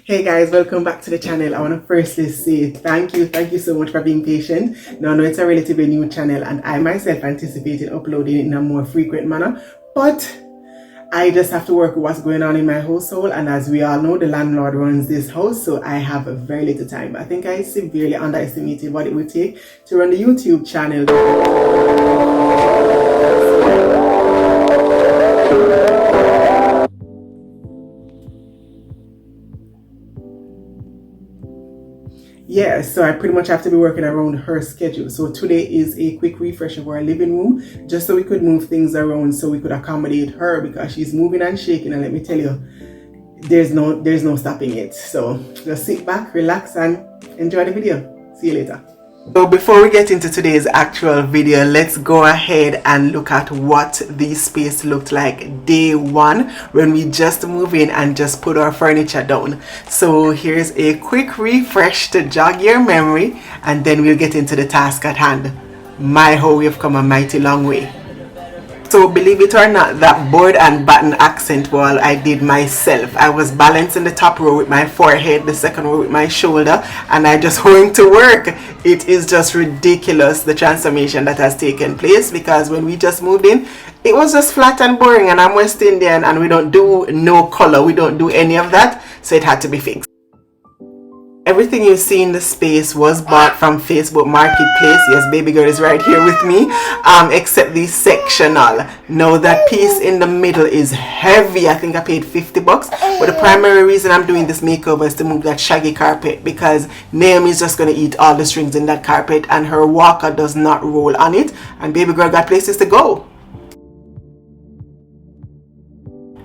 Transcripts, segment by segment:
Hey guys, welcome back to the channel. I want to firstly say thank you so much for being patient. Now I know it's a relatively new channel and I myself anticipated uploading it in a more frequent manner, but I just have to work with what's going on in my household, and as we all know, the landlord runs this house, so I have very little time. I think I severely underestimated what it would take to run the YouTube channel. Yeah, so I pretty much have to be working around her schedule. So today is a quick refresh of our living room, just so we could move things around so we could accommodate her, because she's moving and shaking, and let me tell you, there's no stopping it. So just sit back, relax, and enjoy the video. See you later. So before we get into today's actual video, let's go ahead and look at what the space looked like day one when we just moved in and just put our furniture down. So here's a quick refresh to jog your memory, and then we'll get into the task at hand. My, how we've come a mighty long way. So believe it or not, that board and batten accent wall I did myself. I was balancing the top row with my forehead, the second row with my shoulder, and I just went to work. It is just ridiculous, the transformation that has taken place, because when we just moved in, it was just flat and boring, and I'm West Indian and we don't do no color, we don't do any of that, so it had to be fixed. Everything you see in the space was bought from Facebook Marketplace. Yes, baby girl is right here with me, except the sectional. Now that piece in the middle is heavy. I think I paid 50 bucks. But the primary reason I'm doing this makeover is to move that shaggy carpet, because Naomi is just going to eat all the strings in that carpet and her walker does not roll on it. And baby girl got places to go.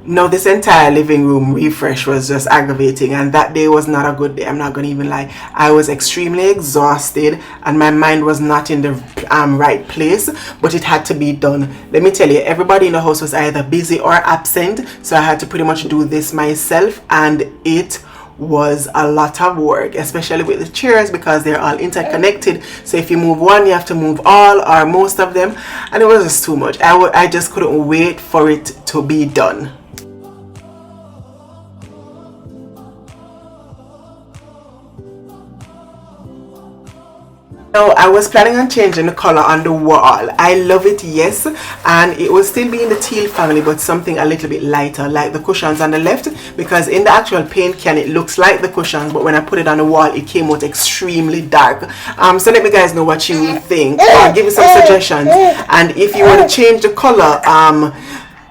No, this entire living room refresh was just aggravating, and that day was not a good day. I'm not going to even lie. I was extremely exhausted and my mind was not in the right place, but it had to be done. Let me tell you, everybody in the house was either busy or absent, so I had to pretty much do this myself, and it was a lot of work, especially with the chairs, because they're all interconnected. So if you move one, you have to move all or most of them, and it was just too much. I just couldn't wait for it to be done. No, I was planning on changing the color on the wall. I love it, yes, and it will still be in the teal family, but something a little bit lighter, like the cushions on the left, because in the actual paint can it looks like the cushions, but when I put it on the wall it came out extremely dark. So let me guys know what you think, or give me some suggestions, and if you want to change the color,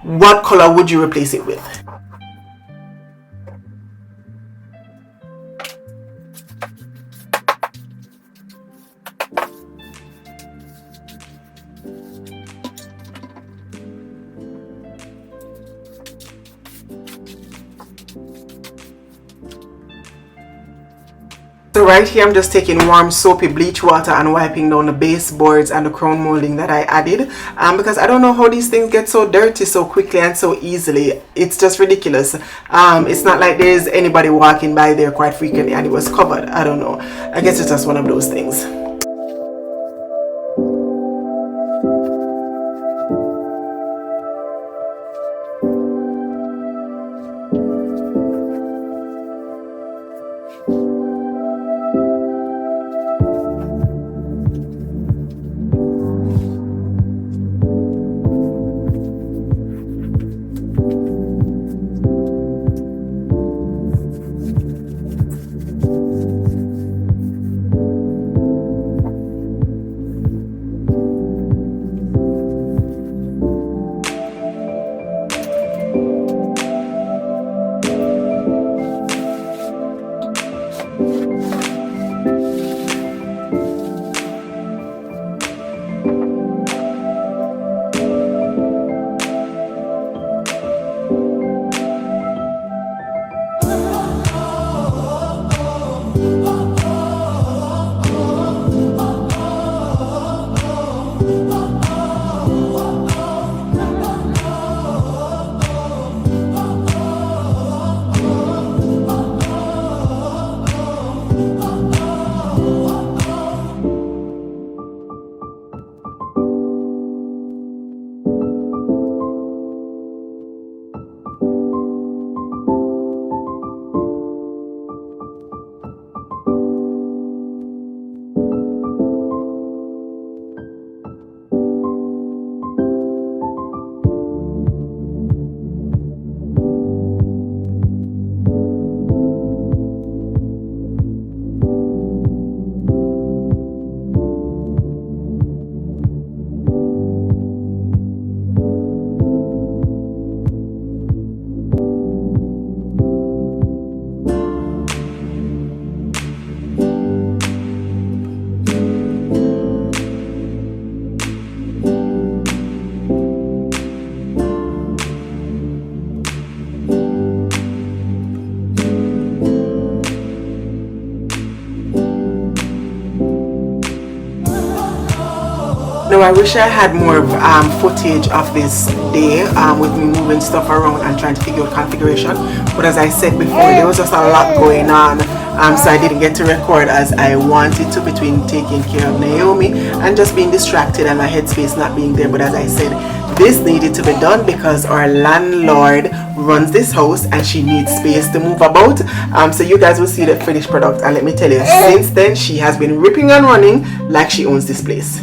what color would you replace it with? So right here I'm just taking warm soapy bleach water and wiping down the baseboards and the crown molding that I added, because I don't know how these things get so dirty so quickly and so easily. It's just ridiculous. It's not like there's anybody walking by there quite frequently and it was covered. I don't know, I guess it's just one of those things. I wish I had more footage of this day with me moving stuff around and trying to figure out configuration. But as I said before, there was just a lot going on, so I didn't get to record as I wanted to, between taking care of Naomi and just being distracted and my headspace not being there. But as I said, this needed to be done because our landlord runs this house and she needs space to move about. So you guys will see the finished product, and let me tell you, since then she has been ripping and running like she owns this place.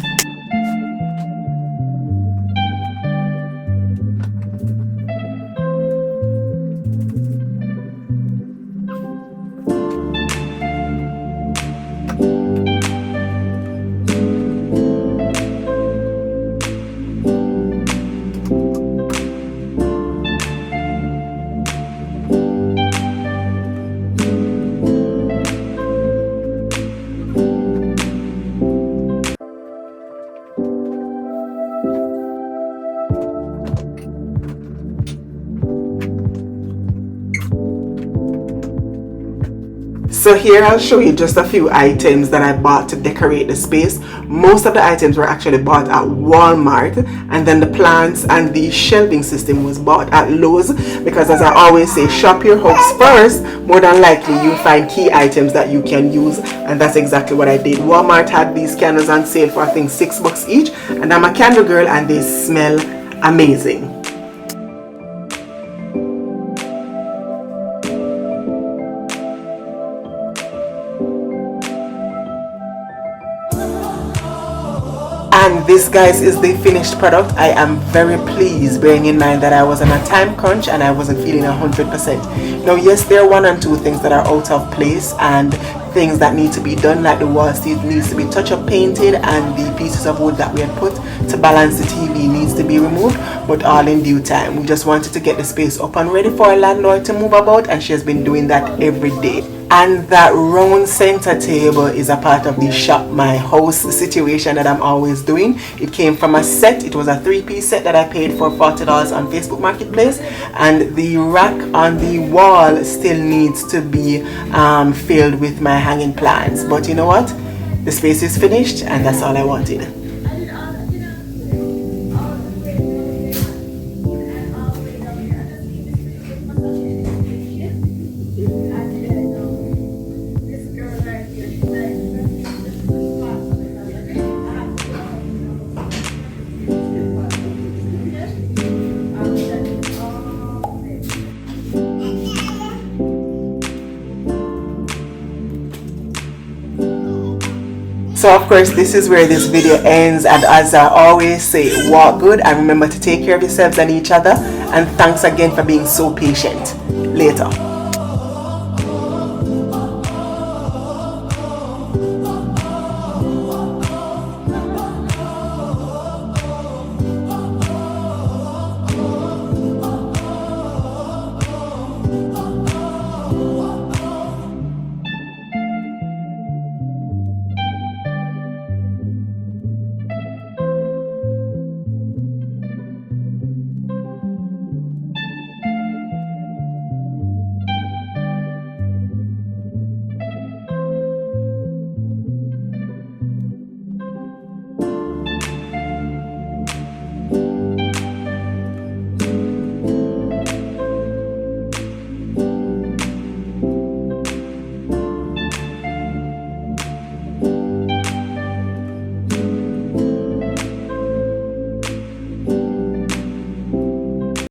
So here I'll show you just a few items that I bought to decorate the space. Most of the items were actually bought at Walmart, and then the plants and the shelving system was bought at Lowe's, because as I always say, shop your house first. More than likely you'll find key items that you can use, and that's exactly what I did. Walmart had these candles on sale for I think $6 each, and I'm a candle girl and they smell amazing. And this, guys, is the finished product. I am very pleased, bearing in mind that I was on a time crunch and I wasn't feeling 100%. Now, yes, there are one and two things that are out of place and things that need to be done, like the wall still needs to be touch-up painted and the pieces of wood that we had put to balance the TV needs to be removed, but all in due time. We just wanted to get the space up and ready for our landlord to move about, and she has been doing that every day. And that round center table is a part of the shop my house situation that I'm always doing. It came from a set. It was a 3-piece set that I paid for $40 on Facebook Marketplace, and the rack on the wall still needs to be filled with my hanging plants. But you know what? The space is finished, and that's all I wanted. So of course this is where this video ends, and as I always say, walk good and remember to take care of yourselves and each other, and thanks again for being so patient. Later.